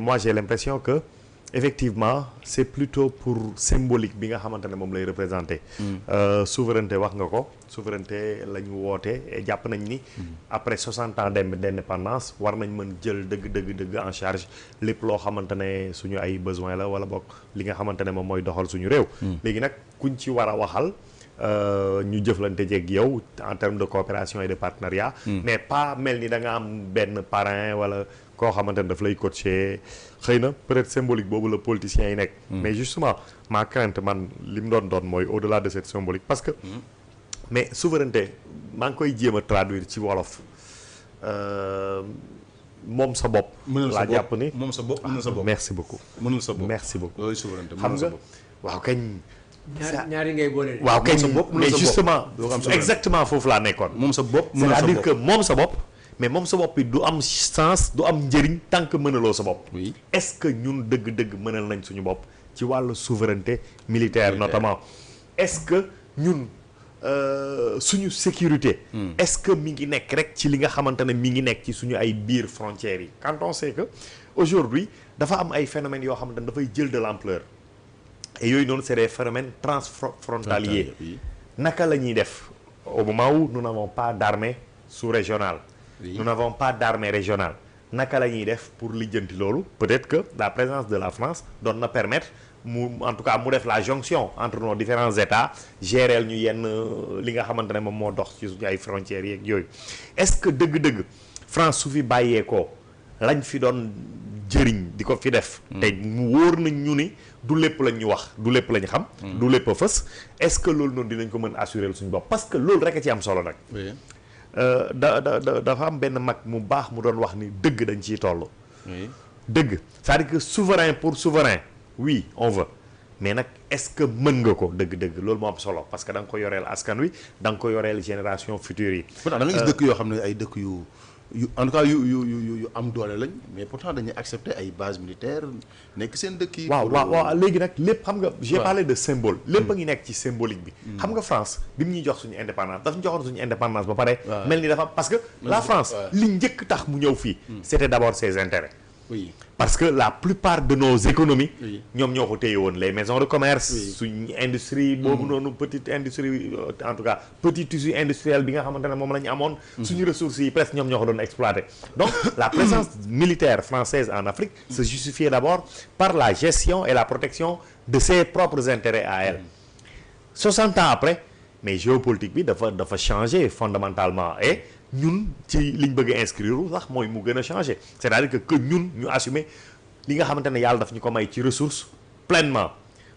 moi j'ai l'impression que effectivement c'est plutôt pour symbolique bi nga xamante ne moom lay représenter. Souveraineté wax nga ko souveraineté la ñu woote et jàpp nañ ni après 60 ans d'indépendance war nañ mën jël dëgg en charge lépp loo xamante ne suñu ay besoin la wala bokk li nga xamante ne moom mooy doxal suñu réew. léegi nag kuñ ci war a waxal ñu jëflante jeeg yow en termes de coopération et de partenariat. mais pas mel ni da nga am benn parrain wala koo xamante ne daf lay coacher xëy na peut-être symbolique boobu la politiciens yi nekk. mais justement ma crainte man li mu doon mooy au-delà de cette symbolique parce que. mais souveraineté maa ngi koy jéem a traduire ci wolof moom sa bopp. laa jàpp ni moom sa bopp mënul sa bopp. merci beaucoup. mënul sa bopp merci beaucoup. loolu souveraineté xam nga waaw kañ. ñaari ngay boole. waaw kañ mais justement bopp exactement foofu laa nekkoon. moom sa bopp c'est-à-dire que moom sa bopp. mais moom sa bopp bi du am sens du am njëriñ tant que mënaloo sa bopp. oui est-ce que ñun dëgg-dëgg mënal nañ suñu bopp ci wàllu souveraineté militaire notamment est-ce que ñun suñu sécurité. est-ce que mi ngi nekk rek ci li nga xamante ne mi ngi nekk ci suñu ay biir frontières yi quand on sait que aujourd'hui dafa am ay phénomènes yoo xamante ne dafay jël de l'ampleur et yooyu noonu c'est des phénomènes transfrontaliers. naka la ñuy def au moment où nous n'avons pas d'armée sous-régionale. nous n'avons pas d'armée régionale naka la ñuy def pour lijjanti loolu peut-être que la présence de la France doon na permettre mu en tout cas mu def la jonction entre nos différents états gérer ñu yenn li nga xamante ne moom moo dox ci suñu ay frontières yeeg yooyu est-ce que dëgg-dëgg France su fi bàyyeekoo lañ fi doon jëriñ di ko fi def te mu wóor nañ ñu ni du lépp lañ ñu wax du lépp lañ xam du lépp a fës est-ce que loolu noonu dinañ ko mën assurer suñu bopp parce que loolu rek a ci am solo nag dafa am benn mag mu baax mu doon wax ni dëgg dañ ciy toll. dëgg c'est-à-dire que souverain pour souverain oui on veut mais nag est-ce que mën nga ko dëgg-dëgg loolu moo am solo parce que da nga ko yoreel askan wi da nga ko yoreel génération future yi. pourtant da nga gis dëkk yoo xam ne ay dëkk yu en tout cas yu am doole lañ mais pourtant dañuy accepter ay bases militaires nekk seen dëkk yi. waaw léegi nag lépp xam nga. j'ai parlé de symbole. lépp a ngi nekk ci symbolique bi. xam nga France bi mu ñuy jox suñu indépendance daf ñu joxoon suñu indépendance ba pare. mel ni dafa parce que. la France li njëkk tax mu ñëw fii. c'était d'abord ses intérêts. oui parce que la plupart de nos économies. ñoom ñoo ko téye woon les maisons de commerce. suñ industrie boobu noonu petite industrie en tout cas petit tissu industriel bi nga xamante ne moom la ñu amoon. suñu ressources yi presque ñoom ñoo ko doon exploiter. donc la présence militaire française en Afrique se justifiait d'abord par la gestion et la protection de ses propres intérêts à elle. 60 ans après mais géopolitique bi dafa changer fondamentalement et. ñun ci liñ bëgg a inscrire sax mooy mu gën a changer c'est-à-dire que ñun ñu assumer li nga xamante ne yàlla daf ñu ko may ci ressource pleinement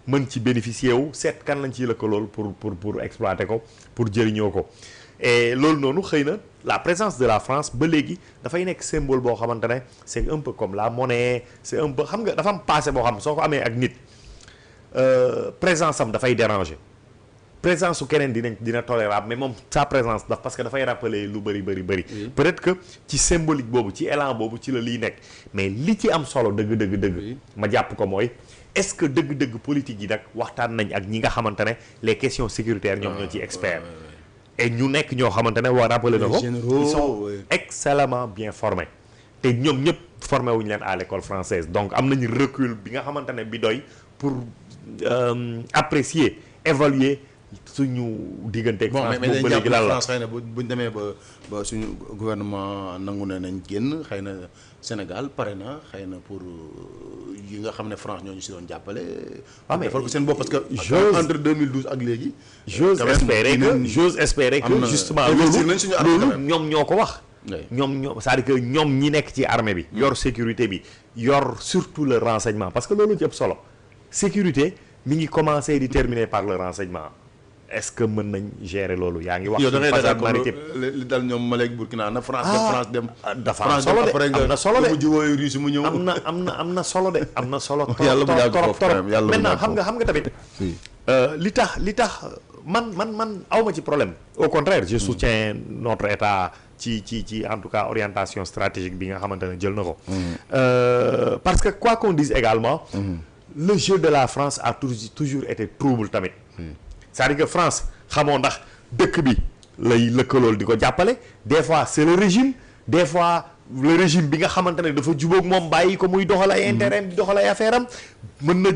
mën ci bénéficier wu seet kan lañ ciy lëkkalool pour exploiter ko pour jëriñoo ko et loolu noonu xëy na la présence de la France ba léegi dafay nekk symbole boo xamante ne c'est un peu comme la monnaie c'est un peu xam nga dafa am passé boo xam soo ko amee ak nit présence am dafay déranger présence su keneen dina tolérable mais moom sa présence parce que dafay rappeler lu bëri peut-être que ci symbolique boobu ci élan boobu ci la liy nekk mais li ci am solo dëgg ma jàpp ko mooy est-ce que dëgg politique yi nag waxtaan nañ ak ñi nga xamante ne les questions sécuritaires ñoom ñoo ci experts et ñu nekk ñoo xamante ne waa rappeler na ko ils sont excellemment bien formés te ñoom ñëpp formé wuñu leen à l'école française donc am nañu recul bi nga xamante ne bi doy pour apprécier évaluer suñu diggante ak France boobu ba léegi lan la France xëy na buñ demee ba suñu gouvernement nangu ne nañ génn xëy na Sénégal pare na xëy na pour yi nga xam ne France ñoo ñu si doon jàppale. mais defal ko seen bopp parce que. entre 2012 ak léegi. j'ose espérer que justement loolu ñoom ñoo ko wax. ñoom c'est-à-dire que ñoom ñi nekk ci armée bi. yor sécurité bi yor surtout le renseignement parce que loolu ci ëpp solo sécurité mi ngi commencer di terminer par le renseignement. est-ce que mën nañ gérer loolu yaa ngi wax. yow da ngay façade maritime li dal ñoom Malek Burkina na France dem. dafa am solo de am na solo de mu jiwooyu Russie mu ñëw. am na solo de am na solo. yàlla bu yàgg foofu trop maintenant xam nga tamit. li tax man awma ci problème. au contraire je soutiens notre état ci en tout cas orientation stratégique bi nga xamante ne jël na ko. parce que quoi qu'on dise également. le jeu de la France a toujours été trouble tamit. c'est-à-dire que France xamoo ndax dëkk bi lay lëkkalool di ko jàppale des fois c'est le régime des fois le régime bi nga xamante ne dafa jubóog moom bàyyi ko muy doxal ay intérêt di doxal ay affaire am mën na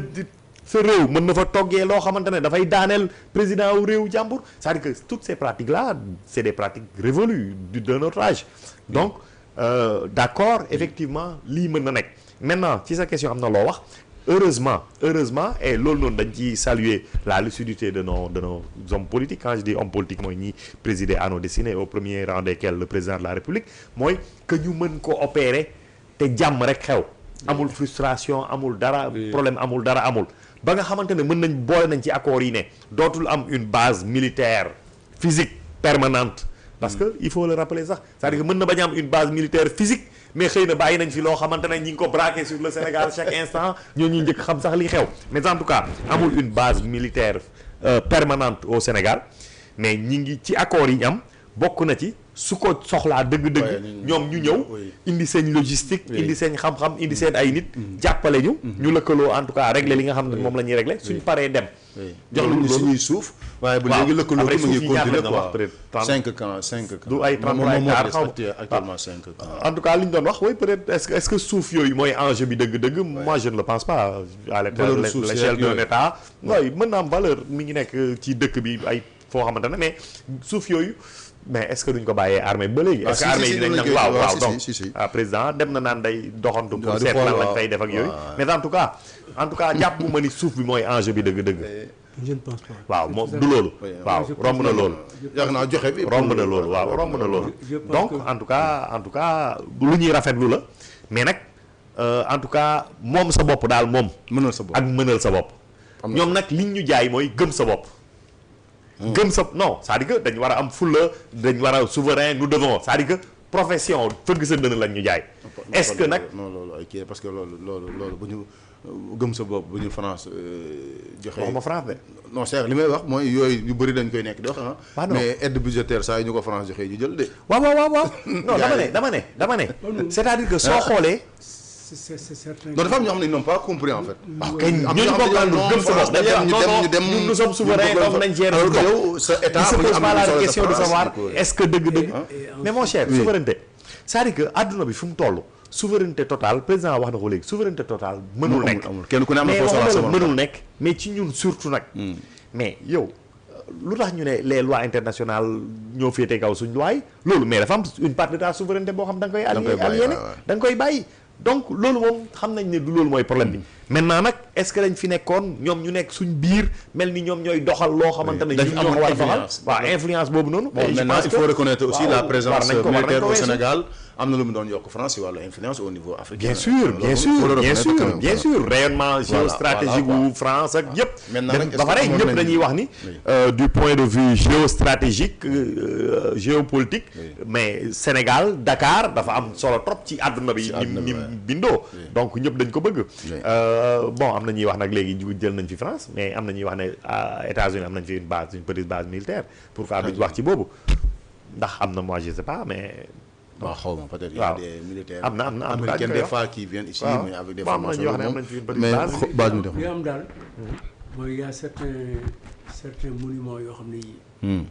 sa réew mën na fa toggee loo xamante ne dafay daaneel président wu réew jàmbur c'est-à-dire que toutes ces pratiques là c'est des pratiques révolues de notre âge donc d'accord effectivement lii mën na nekk maintenant ci sa question am na loo wax heureusement et loolu noonu dañ ci saluer la lucidité de nos hommes politiques quand je dis hommes politiques mooy ñi présider à nos destinées au premier rang desquels le président de la République mooy que ñu mën ko opérer te jàmm rek xew amul frustration amul dara problème amul dara amul ba nga xamante ne mën nañ boole nañ ci accords yi ne dootul am une base militaire physique permanente parce que il faut le rappeler sax c'est-à-dire que mën na bañ am une base militaire physique mais xëy na bàyyi nañ fi loo xamante ne ñi ngi ko braqué sur le Sénégal chaque instant ñoo ñuy njëkk xam sax li xew mais en tout cas amul une base militaire permanente au Sénégal mais ñi ngi ci accords yi ñu am bokk na ci su ko soxlaa dëgg-dëgg ñoom ñu ñëw indi seen logistique indi seen xam-xam indi seen ay nit jàppale ñu lëkkaloo en tout cas régler li nga xam ne moom la ñuy régler suñ paree dem jox nañu suñuy suuf waaye ba léegi lëkkaloo bi mu ngi continuer quoi peut-être 5 camps du ay 33 hectares xaw actuellement 5 camps en tout cas li ñu doon wax oui peut-être est-ce que suuf yooyu mooy enjeu bi dëgg-dëgg moi je ne le pense pas à l'échelle d'un État oui mën na am valeur mi ngi nekk ci dëkk bi ay foo xamante ne mais suuf yooyu mais est-ce que duñ ko bàyyee armée ba léegi est-ce que armée yi dinañ nag waaw donc président dem na naan day doxantu pour seet lan lañ fay def ak yooyu mais en tout cas jàpp ma ni suuf bi mooy enjeu bi dëgg-dëgg je ne pense pas. waaw moom du loolu waaw romb na loolu yàgg naa joxe bi romb na loolu waaw romb na loolu donc en tout cas lu ñuy rafetlu la mais nag en tout cas moom sa bopp daal moom mënal sa bopp ak mënal sa bopp ñoom nag liñ ñu jaay mooy gëm sa bopp gëm sa non c'est-à-dire que dañ war a am fulla dañ war a souverain nous devons c'est-à-dire que profession fëgg sa dënn lañ ñu jaay est-ce que nag non loolu ay kii parce que loolu bu ñu gëm sa bopp bu ñu France joxe waxuma France de non c'est li may wax mooy yooyu yu bëri dañ koy nekk di wax mais aide budgétaire saa yi ñu ko France joxe ñu jël de waaw non dama ne c'est-à-dire que soo xoolee c'est certain. non dafa am ñoo xam ne ils n'ont pas compris en fait. waaw kay ñooñu bokkal lu gëm sa bopp dañuy dem ñun nous sommes souverains donc nañ gérer lu yow sa état il se pose pas la question de savoir est-ce que dëgg-dëgg mais mon cher souveraineté c'est-à-dire que adduna bi fu mu toll souveraineté totale président wax na ko léegi souveraineté totale mënul nekk kenn ku ne am na foo soxla sama mënul nekk mais ci ñun surtout nag mais yow lu tax ñu ne les lois internationales ñoo féete kaw suñ loi yi loolu mais dafa am une part de ta souveraineté boo xam da nga koy aliéné da nga koy bàyyi donc loolu moom xam nañ ne du loolu mooy problème bi maintenant nag est-ce que dañ fi nekkoon ñoom ñu nekk suñ biir mel ni ñoom ñooy doxal loo xamante ne ñoo ko war a doxal waaw influence boobu noonu maintenant il faut reconnaître aussi la présence militaire au Sénégal am na lu mu doon yokk France ci wàllu influence au niveau africain bien sûr rayonnement géostratégique wu France ak yëpp ba pare ñëpp dañuy wax ni du point de vue géostratégique géopolitique mais Sénégal Dakar dafa am solo trop ci àdduna bi ni bindoo donc ñëpp dañ ko bëgg bon am na ñuy wax nag léegi jël nañ fi France mais am na ñuy wax ne États-Unis am nañ fi une petite base militaire pourquoi duñ wax ci boobu ndax am na moi je sais pas mais waaw xaw ma peut-être il y a des militaires am na américains des fois qui viennent ici mais avec des formations mais base mi def li am daal mooy il y a certains monuments yoo xam ne yii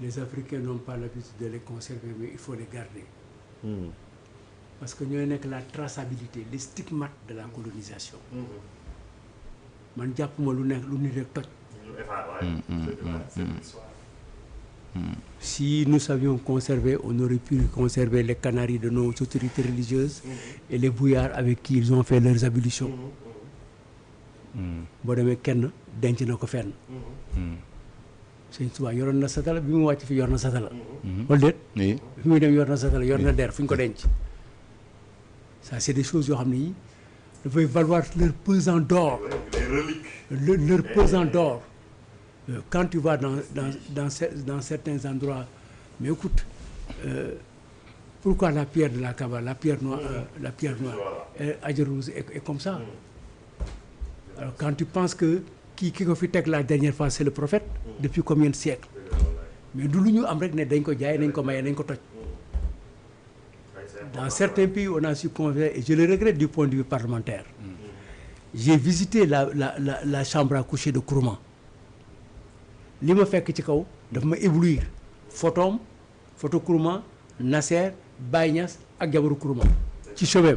les Africains n'ont pas l'habitude de les conserver mais il faut les garder parce que ñooy nekk la traçabilité les stigmates de la colonisation man jàppuma lu nekk lu nit rek toj si nous savions conserver on aurait pu conserver les canaries de nos autorités religieuses et les bouillards avec qui ils ont fait leurs ablutions boo demee kenn denc na ko fenn Sëñ Tuubaa yoroon na satala bi mu wàcc fi yor na satala wala déet fi muy dem yor na satala yor na der fu ñu ko denc ça c'est des choses yoo xam ne yi dafay valoir leur pesant d'or leur pesant d'or quand tu vas dans certains endroits mais écoute pourquoi la pierre de la Kaaba la pierre noire Hajar Rouge est comme ça alors quand tu penses que ki ko fi teg la dernière fois c'est le prophète depuis combien de siècles mais du lu ñu am rek ne dañ ko jaay nañ ko maye nañ ko toj dans certains pays on a su convaincre et je le regrette du point de vue parlementaire j'ai visité la chambre à coucher de Kourouma li ma fekk ci kaw dafa ma éblouir photo Kourouma Nasser Baye Niass ak jabaru Nkrumah ci chemin.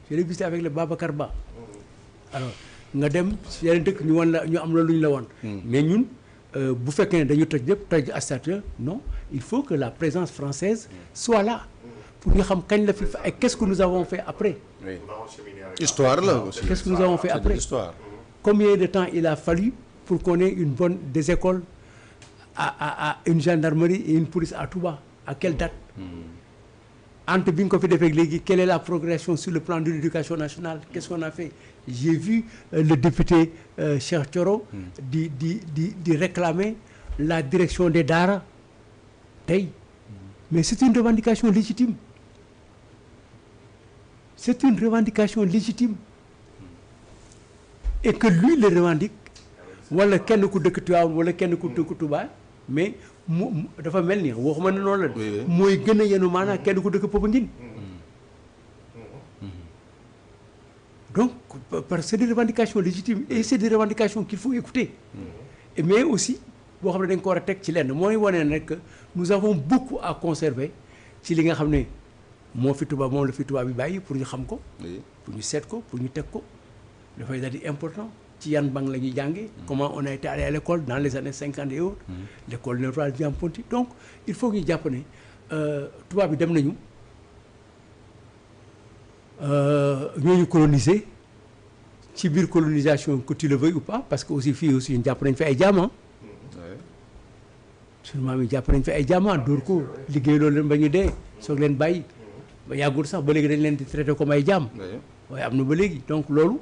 Je l'ai visité avec le Babacar Ba. Alors nga dem yeneen dëkk ñu wan la ñu am la lu ñu la woon. mais ñun bu fekkee ne dañu toj lépp toj Astata non il faut que la présence française soit là pour ñu xam kañ la fi et qu'est-ce que nous avons fait après. oui histoire là aussi. Qu'est-ce que nous avons fait C'est de après. l'histoire. Combien de temps il a fallu pour qu'on ait une bonne des écoles à une gendarmerie et une police à Touba à quelle date. entre bi nga ko fi defee léegi quelle est la progression sur le plan de l'éducation nationale qu'est-ce qu'on a fait. J'ai vu le député Cheikh Thioro di réclamer la direction des daara tey mais c'est une revendication légitime c'est une revendication légitime et que lui le revendique wala kenn ku dëkk Tivaouane wala kenn ku dëkk Touba mais mu dafa mel ni waxuma ne noonu la mooy gën a yenu maanaam kenn ku dëkk Popenguine donc parce que c'est des revendications légitimes et c'est des revendications qu'il faut écouter mais aussi boo xam ne dañ ko war a teg ci lenn mooy wane ne que nous avons beaucoup à conserver ci li nga xam ne moom la fi tubaab bi bàyyi pour ñu xam ko pour ñu seet ko pour ñu teg ko dafay daal di important ci yan banc la ñuy jàngee comment on a été allé à l'école dans les années 50 et autres l'école Léopold Diam-Ponty donc il faut que ñu jàpp ne tubaab bi dem nañu ñooñu colonisé ci biir colonisation que tu le veuilles ou pas parce que aussi fii aussi ñu jàpp nañ fi ay jaam suñu maam yi jàpp nañ fi ay jaam dóor ko liggéey loolu leen ba ñu dee soog leen bàyyi ba yàggul sax ba léegi dañ leen di traité comme ay jaam waaye am na ba léegi donc loolu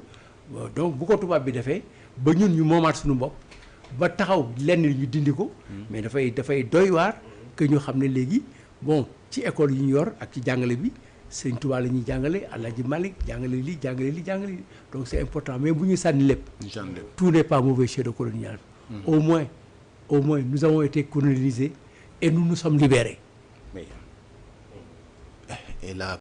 donc bu ko tubaab bi defee ba ñun ñu moomaat suñu bopp ba taxaw lenn ñu dindi ko mais dafay doy waar que ñu xam ne léegi bon ci école yi ñu yor ak ci jàngale bi Sëñ Tuubaa la ñuy jàngale Alaaji Malick jàngale lii donc c'est important mais bu ñu sànni lépp tout n'est pas mauvais chez le colonial au moins nous avons été colonisés et nous nous sommes libérés et là